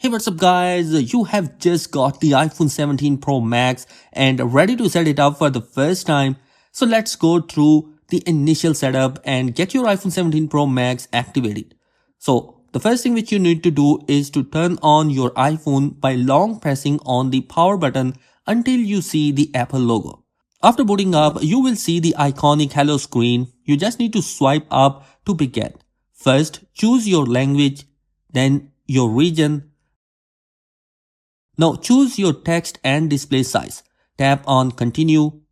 Hey, what's up guys? You have just got the iPhone 17 Pro Max and ready to set it up for the first time. So let's go through the initial setup and get your iPhone 17 Pro Max activated. So the first thing which you need to do is to turn on your iPhone by long pressing on the power button until you see the Apple logo. After booting up, you will see the iconic hello screen. You just need to swipe up to begin. First, choose your language, then your region. Now choose your text and display size. Tap on continue.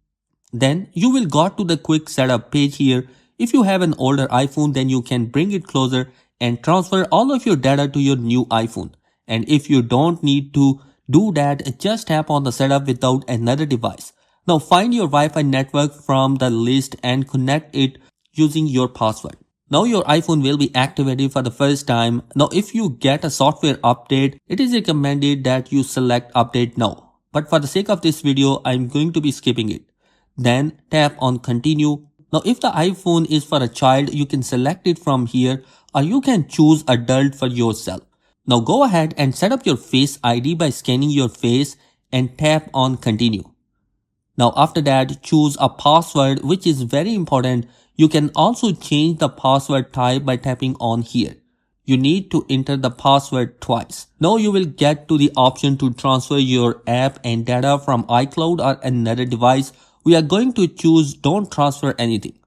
Then you will go to the quick setup page here. If you have an older iPhone, then you can bring it closer and transfer all of your data to your new iPhone. And if you don't need to do that, just tap on the setup without another device. Now find your Wi-Fi network from the list and connect it using your password. Now your iPhone will be activated for the first time. Now if you get a software update, it is recommended that you select update now. But for the sake of this video, I'm going to be skipping it. Then tap on continue. Now if the iPhone is for a child, you can select it from here or you can choose adult for yourself. Now go ahead and set up your Face ID by scanning your face and tap on continue. Now after that, choose a password, which is very important. You can also change the password type by tapping on here. You need to enter the password twice. Now you will get to the option to transfer your app and data from iCloud or another device. We are going to choose don't transfer anything.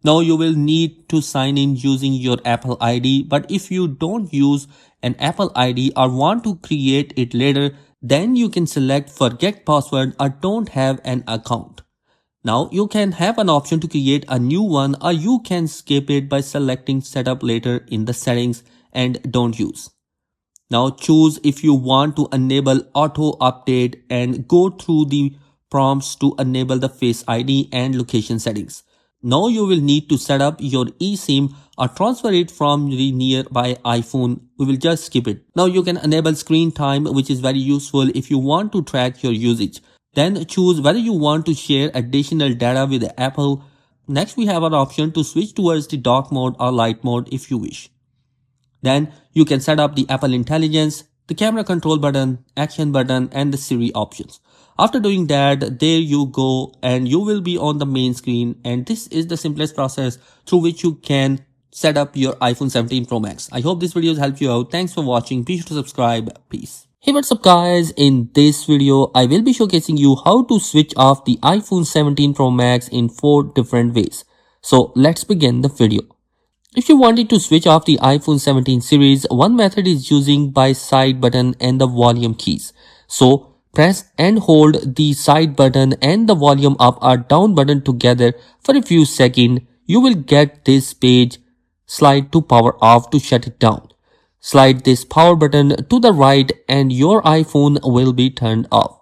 Now you will need to sign in using your Apple ID, but if you don't use an Apple ID or want to create it later, then you can select forget password or don't have an account. Now you can have an option to create a new one or you can skip it by selecting setup later in the settings and don't use. Now choose if you want to enable auto update and go through the prompts to enable the Face ID and location settings. Now you will need to set up your eSIM or transfer it from the nearby iPhone. We will just skip it. Now you can enable screen time, which is very useful if you want to track your usage. Then choose whether you want to share additional data with Apple. Next we have an option to switch towards the dark mode or light mode if you wish. Then you can set up the Apple Intelligence, the camera control button, action button and the Siri options. After doing that, there you go and you will be on the main screen, and this is the simplest process through which you can set up your iPhone 17 Pro Max. I hope this video has helped you out. Thanks for watching. Be sure to subscribe. Peace. Hey, what's up guys? In this video, I will be showcasing you how to switch off the iPhone 17 Pro Max in 4 different ways. So let's begin the video. If you wanted to switch off the iPhone 17 series, one method is using by side button and the volume keys. So press and hold the side button and the volume up or down button together for a few seconds. You will get this page. Slide to power off to shut it down. Slide this power button to the right and your iPhone will be turned off.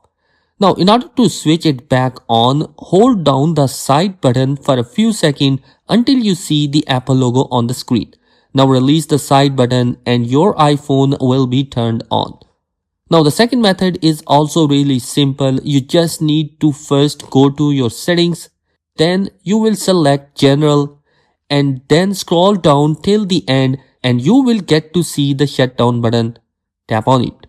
Now, in order to switch it back on, hold down the side button for a few seconds until you see the Apple logo on the screen. Now release the side button and your iPhone will be turned on. Now the second method is also really simple. You just need to first go to your settings. Then you will select general and then scroll down till the end and you will get to see the shutdown button. Tap on it.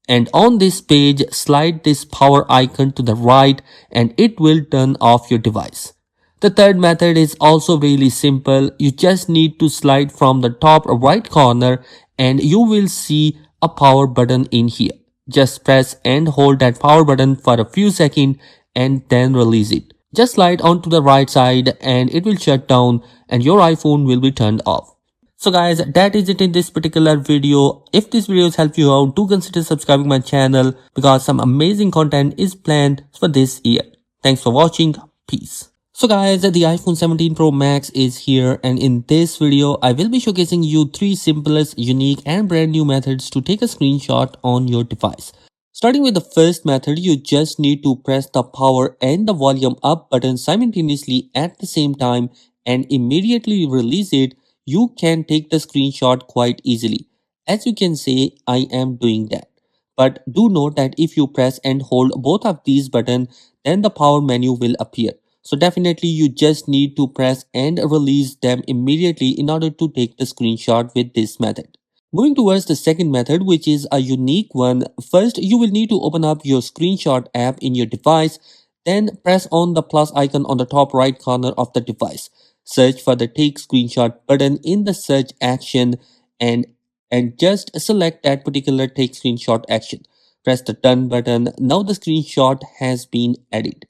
And on this page, slide this power icon to the right and it will turn off your device. The third method is also really simple. You just need to slide from the top right corner and you will see a power button in here. Just press and hold that power button for a few seconds and then release it. Just slide onto the right side and it will shut down and your iPhone will be turned off. So guys, that is it in this particular video. If this video has helped you out, do consider subscribing my channel because some amazing content is planned for this year. Thanks for watching. Peace. So guys, the iPhone 17 Pro Max is here, and in this video, I will be showcasing you 3 simplest, unique and brand new methods to take a screenshot on your device. Starting with the first method, you just need to press the power and the volume up button simultaneously at the same time and immediately release it. You can take the screenshot quite easily. As you can see, I am doing that. But do note that if you press and hold both of these buttons, then the power menu will appear. So definitely you just need to press and release them immediately in order to take the screenshot with this method. Moving towards the second method, which is a unique one. First, you will need to open up your screenshot app in your device, then press on the plus icon on the top right corner of the device. Search for the take screenshot button in the search action and just select that particular take screenshot action. Press the done button. Now the screenshot has been added.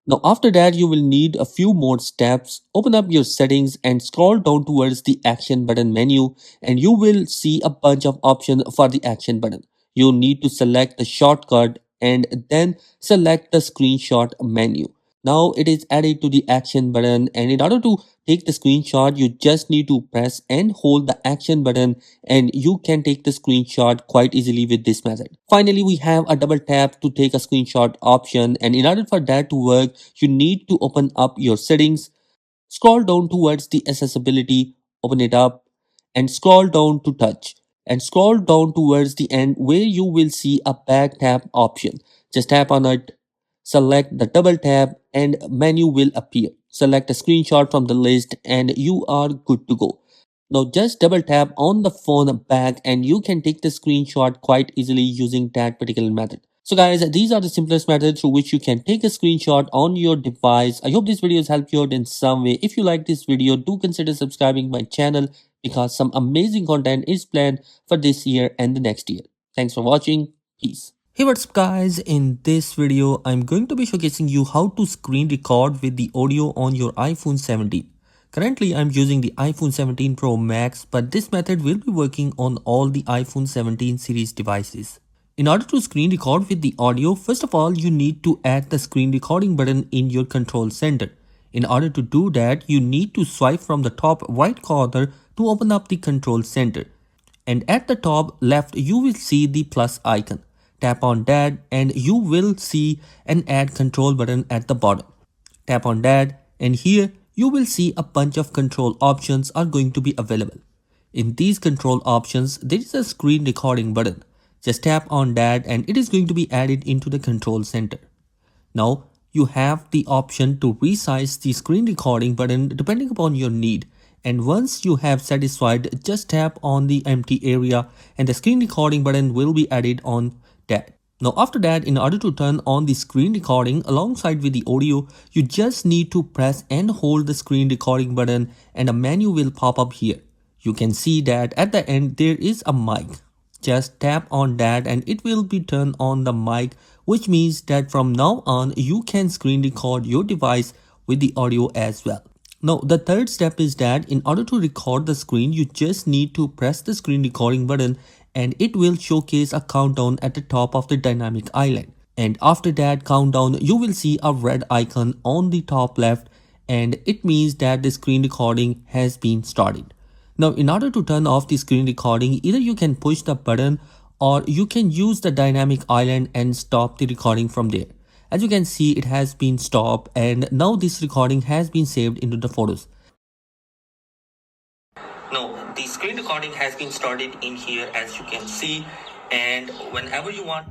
Now, after that, you will need a few more steps. Open up your settings and scroll down towards the action button menu, and you will see a bunch of options for the action button. You need to select the shortcut and then select the screenshot menu. Now it is added to the action button, and in order to take the screenshot, you just need to press and hold the action button, and you can take the screenshot quite easily with this method. Finally, we have a double tap to take a screenshot option, and in order for that to work, you need to open up your settings, scroll down towards the accessibility, open it up, and scroll down to touch. And scroll down towards the end where you will see a back tap option. Just tap on it, select the double tap, and menu will appear. Select a screenshot from the list, and you are good to go. Now just double tap on the phone back and you can take the screenshot quite easily using that particular method. So guys, these are the simplest methods through which you can take a screenshot on your device. I hope this video has helped you out in some way. If you like this video, do consider subscribing my channel because some amazing content is planned for this year and the next year. Thanks for watching. Peace. Hey, what's up guys, in this video I'm going to be showcasing you how to screen record with the audio on your iPhone 17. Currently I'm using the iPhone 17 Pro Max, but this method will be working on all the iPhone 17 series devices. In order to screen record with the audio, first of all you need to add the screen recording button in your control center. In order to do that, you need to swipe from the top right corner to open up the control center. And at the top left you will see the plus icon. Tap on that and you will see an add control button at the bottom. Tap on that and here you will see a bunch of control options are going to be available. In these control options there is a screen recording button. Just tap on that and it is going to be added into the control center. Now you have the option to resize the screen recording button depending upon your need. And once you have satisfied, just tap on the empty area and the screen recording button will be added on that. Now after that, in order to turn on the screen recording alongside with the audio, you just need to press and hold the screen recording button and a menu will pop up here. You can see that at the end there is a mic. Just tap on that and it will be turned on the mic, which means that from now on you can screen record your device with the audio as well. Now the third step is that in order to record the screen, you just need to press the screen recording button and it will showcase a countdown at the top of the dynamic island. And after that countdown, you will see a red icon on the top left and it means that the screen recording has been started. Now in order to turn off the screen recording, either you can push the button or you can use the dynamic island and stop the recording from there. As you can see, it has been stopped and now this recording has been saved into the photos. Now the screen recording has been started in here as you can see, and whenever you want.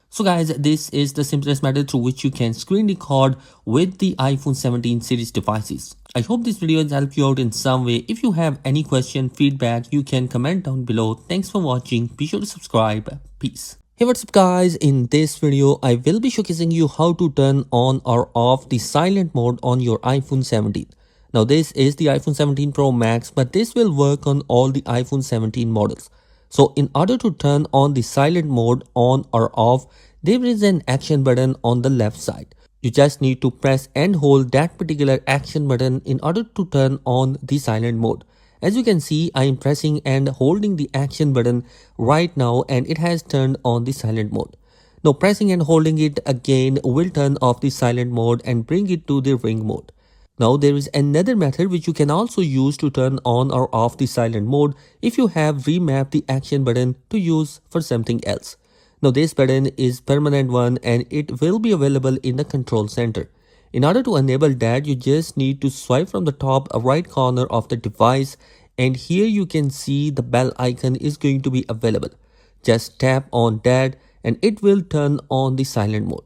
So guys, this is the simplest method through which you can screen record with the iPhone 17 series devices. I hope this video has helped you out in some way. If you have any question, feedback, you can comment down below. Thanks for watching. Be sure to subscribe. Peace. Hey, what's up guys, in this video I will be showcasing you how to turn on or off the silent mode on your iPhone 17. Now this is the iPhone 17 Pro Max, but this will work on all the iPhone 17 models. So in order to turn on the silent mode on or off, there is an action button on the left side. You just need to press and hold that particular action button in order to turn on the silent mode. As you can see, I am pressing and holding the action button right now and it has turned on the silent mode. Now pressing and holding it again will turn off the silent mode and bring it to the ring mode. Now there is another method which you can also use to turn on or off the silent mode if you have remapped the action button to use for something else. Now this button is permanent one and it will be available in the control center. In order to enable that, you just need to swipe from the top right corner of the device and here you can see the bell icon is going to be available. Just tap on that and it will turn on the silent mode.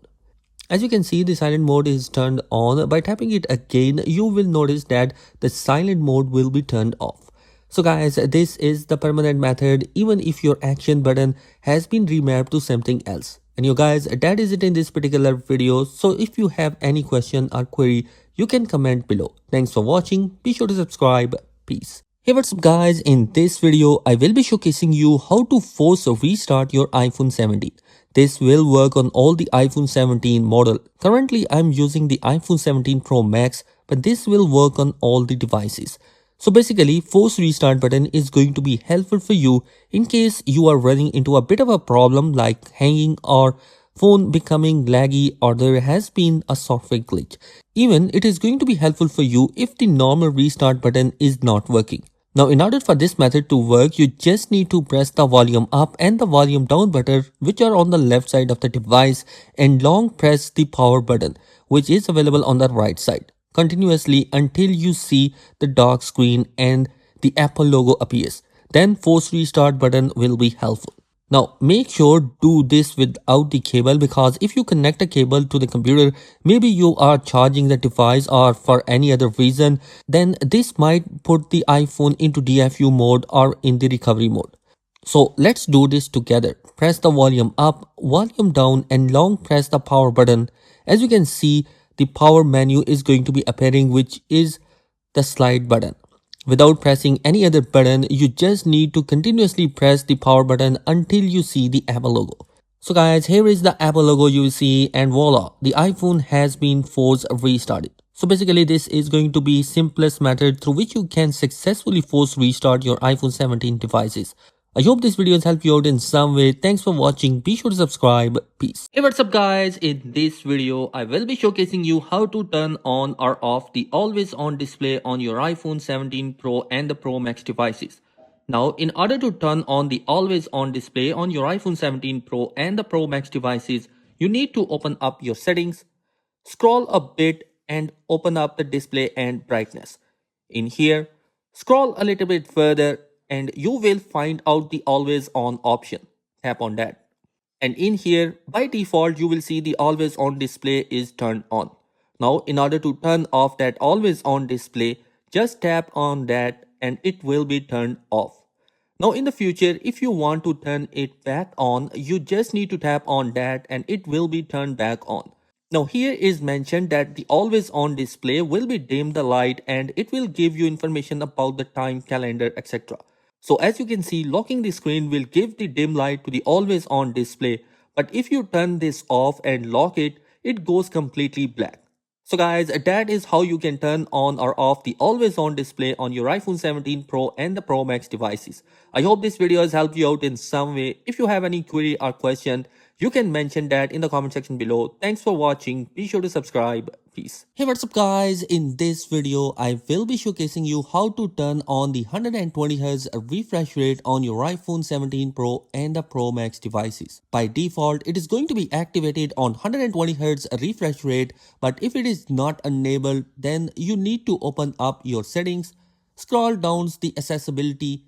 As you can see, the silent mode is turned on. By tapping it again, you will notice that the silent mode will be turned off. So guys, this is the permanent method even if your action button has been remapped to something else. And you guys, that is it in this particular video. So if you have any question or query, you can comment below. Thanks for watching. Be sure to subscribe. Peace. Hey, what's up guys? In this video, I will be showcasing you how to force restart your iPhone 17. This will work on all the iPhone 17 model. Currently, I'm using the iPhone 17 Pro Max, but this will work on all the devices. So basically, force restart button is going to be helpful for you in case you are running into a bit of a problem like hanging or phone becoming laggy or there has been a software glitch. Even it is going to be helpful for you if the normal restart button is not working. Now in order for this method to work, you just need to press the volume up and the volume down button which are on the left side of the device and long press the power button which is available on the right side continuously until you see the dark screen and the Apple logo appears. Then force restart button will be helpful. Now make sure do this without the cable because if you connect a cable to the computer, maybe you are charging the device or for any other reason, then this might put the iPhone into DFU mode or in the recovery mode. So let's do this together. Press the volume up, volume down and long press the power button. As you can see, the power menu is going to be appearing which is the slide button. Without pressing any other button, you just need to continuously press the power button until you see the Apple logo. So guys, here is the Apple logo you see and voila, the iPhone has been force restarted. So basically this is going to be simplest method through which you can successfully force restart your iPhone 17 devices. I hope this video has helped you out in some way. Thanks for watching. Be sure to subscribe. Peace. Hey, what's up guys? In this video, I will be showcasing you how to turn on or off the always on display on your iPhone 17 Pro and the Pro Max devices. Now, in order to turn on the always on display on your iPhone 17 Pro and the Pro Max devices, you need to open up your settings, scroll a bit and open up the display and brightness. In here, scroll a little bit further and you will find out the always on option. Tap on that. And in here, by default, you will see the always on display is turned on. Now, in order to turn off that always on display, just tap on that and it will be turned off. Now in the future, if you want to turn it back on, you just need to tap on that and it will be turned back on. Now here is mentioned that the always on display will be dim the light and it will give you information about the time, calendar, etc. So as you can see, locking the screen will give the dim light to the always on display. But if you turn this off and lock it, it goes completely black. So guys, that is how you can turn on or off the always on display on your iPhone 17 Pro and the Pro Max devices. I hope this video has helped you out in some way. If you have any query or question, you can mention that in the comment section below. Thanks for watching. Be sure to subscribe. Peace. Hey, what's up guys? In this video, I will be showcasing you how to turn on the 120Hz refresh rate on your iPhone 17 Pro and the Pro Max devices. By default, it is going to be activated on 120Hz refresh rate, but if it is not enabled, then you need to open up your settings, scroll down the accessibility,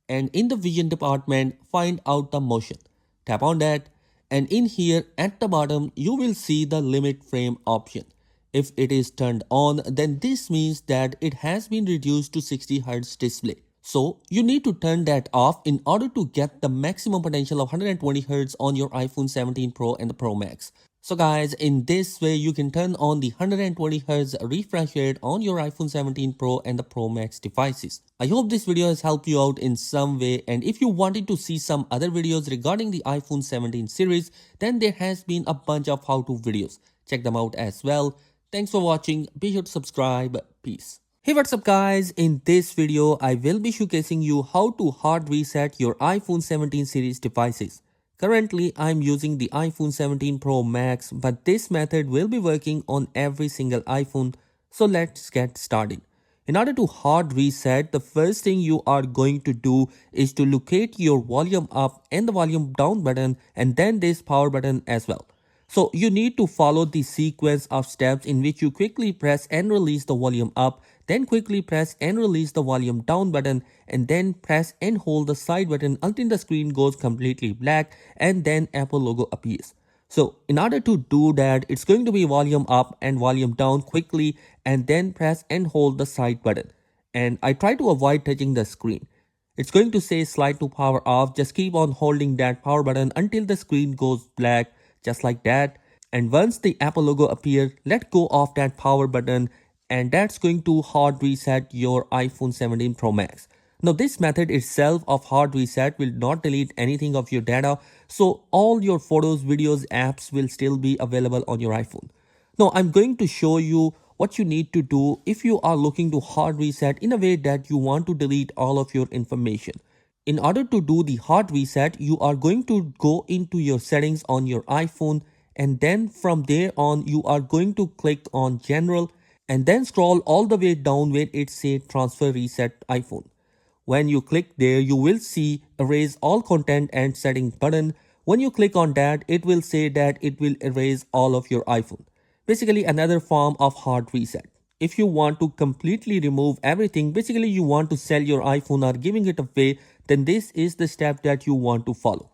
and in the vision department, find out the motion. Tap on that, and in here at the bottom, you will see the limit frame option. If it is turned on, then this means that it has been reduced to 60Hz display. So you need to turn that off in order to get the maximum potential of 120Hz on your iPhone 17 Pro and the Pro Max. So guys, in this way you can turn on the 120Hz refresh rate on your iPhone 17 Pro and the Pro Max devices. I hope this video has helped you out in some way, and if you wanted to see some other videos regarding the iPhone 17 series, then there has been a bunch of how-to videos. Check them out as well. Thanks for watching. Be sure to subscribe. Peace. Hey, what's up guys? In this video, I will be showcasing you how to hard reset your iPhone 17 series devices. Currently, I'm using the iPhone 17 Pro Max, but this method will be working on every single iPhone. So let's get started. In order to hard reset, the first thing you are going to do is to locate your volume up and the volume down button and then this power button as well. So you need to follow the sequence of steps in which you quickly press and release the volume up, then quickly press and release the volume down button, and then press and hold the side button until the screen goes completely black and then Apple logo appears. So in order to do that, it's going to be volume up and volume down quickly and then press and hold the side button. And I try to avoid touching the screen. It's going to say slide to power off. Just keep on holding that power button until the screen goes black, just like that. And once the Apple logo appears, let go of that power button, and that's going to hard reset your iPhone 17 Pro Max. Now this method itself of hard reset will not delete anything of your data, so all your photos, videos, apps will still be available on your iPhone. Now I'm going to show you what you need to do if you are looking to hard reset in a way that you want to delete all of your information. In order to do the hard reset, you are going to go into your settings on your iPhone, and then from there on you are going to click on general and then scroll all the way down where it says transfer reset iPhone. When you click there, you will see erase all content and settings button. When you click on that, it will say that it will erase all of your iPhone. Basically another form of hard reset. If you want to completely remove everything, basically you want to sell your iPhone or giving it away, then this is the step that you want to follow.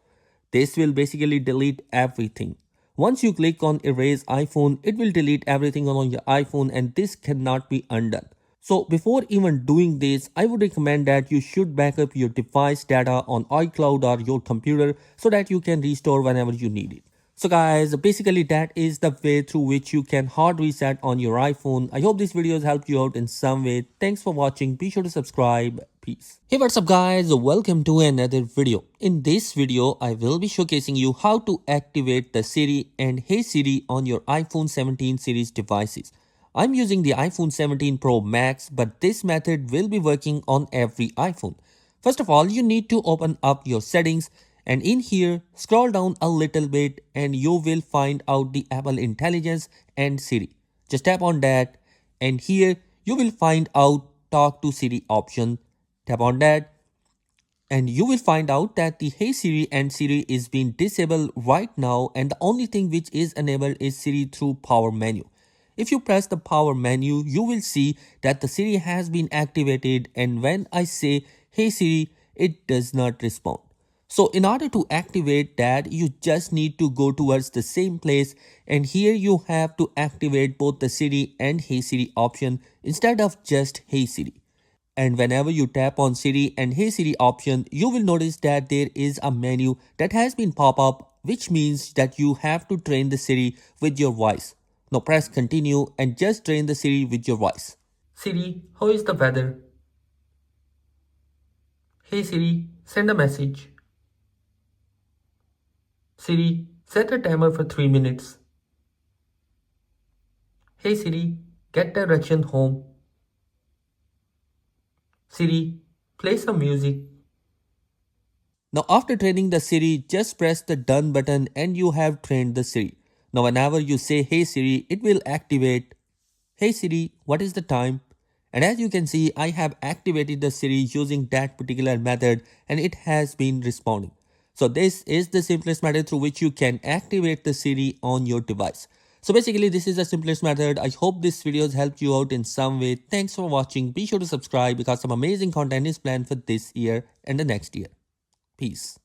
This will basically delete everything. Once you click on erase iPhone, it will delete everything on your iPhone, and this cannot be undone. So before even doing this, I would recommend that you should back up your device data on iCloud or your computer so that you can restore whenever you need it. So guys, basically that is the way through which you can hard reset on your iPhone. I hope this video has helped you out in some way. Thanks for watching. Be sure to subscribe. Peace. Hey, what's up guys? Welcome to another video. In this video, I will be showcasing you how to activate the Siri and Hey Siri on your iPhone 17 series devices. I'm using the iPhone 17 Pro Max, but this method will be working on every iPhone. First of all, you need to open up your settings, and in here scroll down a little bit and you will find out the Apple Intelligence and Siri. Just tap on that, and here you will find out Talk to Siri option. Tap on that and you will find out that the Hey Siri and Siri is being disabled right now, and the only thing which is enabled is Siri through power menu. If you press the power menu, you will see that the Siri has been activated, and when I say Hey Siri, it does not respond. So in order to activate that, you just need to go towards the same place, and here you have to activate both the Siri and Hey Siri option instead of just Hey Siri. And whenever you tap on Siri and Hey Siri option, you will notice that there is a menu that has been pop up, which means that you have to train the Siri with your voice. Now press continue and just train the Siri with your voice. Siri, how is the weather? Hey Siri, send a message. Siri, set a timer for 3 minutes. Hey Siri, get direction home. Siri, play some music. Now after training the Siri, just press the done button and you have trained the Siri. Now whenever you say Hey Siri, it will activate Hey Siri, what is the time? And as you can see, I have activated the Siri using that particular method and it has been responding. So this is the simplest method through which you can activate the Siri on your device. So basically this is the simplest method. I hope this video has helped you out in some way. Thanks for watching. Be sure to subscribe because some amazing content is planned for this year and the next year. Peace.